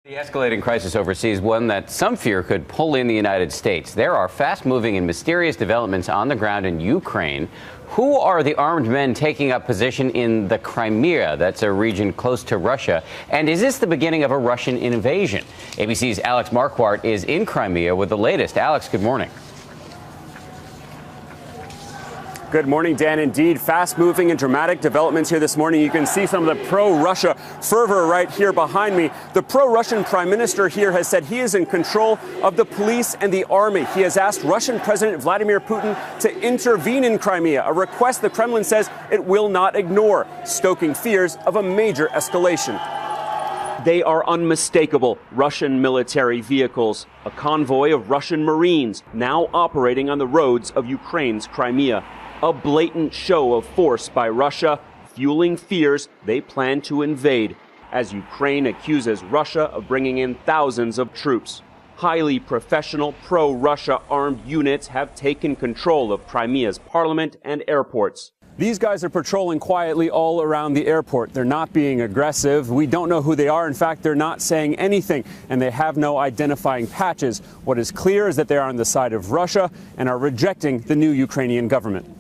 The escalating crisis overseas, one that some fear could pull in the United States. There are fast-moving and mysterious developments on the ground in Ukraine. Who are the armed men taking up position in the Crimea? That's a region close to Russia. And is this the beginning of a Russian invasion? ABC's Alex Marquardt is in Crimea with the latest. Alex, good morning. Good morning, Dan. Indeed, fast-moving and dramatic developments here this morning. You can see some of the pro-Russia fervor right here behind me. The pro-Russian prime minister here has said he is in control of the police and the army. He has asked Russian President Vladimir Putin to intervene in Crimea, a request the Kremlin says it will not ignore, stoking fears of a major escalation. They are unmistakable Russian military vehicles, a convoy of Russian Marines now operating on the roads of Ukraine's Crimea. A blatant show of force by Russia, fueling fears they plan to invade, as Ukraine accuses Russia of bringing in thousands of troops. Highly professional pro-Russia armed units have taken control of Crimea's parliament and airports. These guys are patrolling quietly all around the airport. They're not being aggressive. We don't know who they are. In fact, they're not saying anything, and they have no identifying patches. What is clear is that they are on the side of Russia and are rejecting the new Ukrainian government.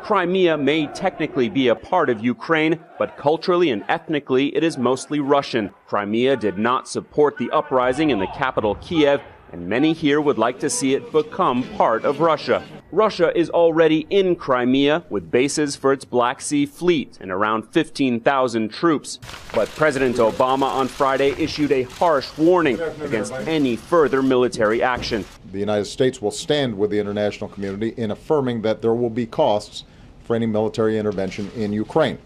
Crimea may technically be a part of Ukraine, but culturally and ethnically it is mostly Russian. Crimea did not support the uprising in the capital, Kiev, and many here would like to see it become part of Russia. Russia is already in Crimea with bases for its Black Sea Fleet and around 15,000 troops. But President Obama on Friday issued a harsh warning against any further military action. The United States will stand with the international community in affirming that there will be costs for any military intervention in Ukraine.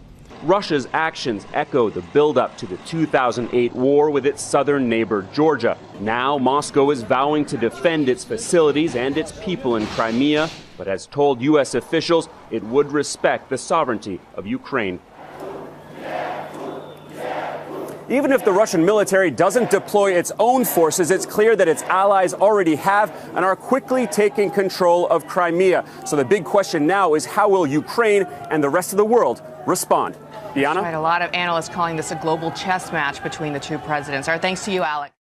Russia's actions echo the buildup to the 2008 war with its southern neighbor, Georgia. Now, Moscow is vowing to defend its facilities and its people in Crimea, but has told U.S. officials it would respect the sovereignty of Ukraine. Even if the Russian military doesn't deploy its own forces, it's clear that its allies already have and are quickly taking control of Crimea. So the big question now is, how will Ukraine and the rest of the world respond? Diana? Right, a lot of analysts calling this a global chess match between the two presidents. Our thanks to you, Alex.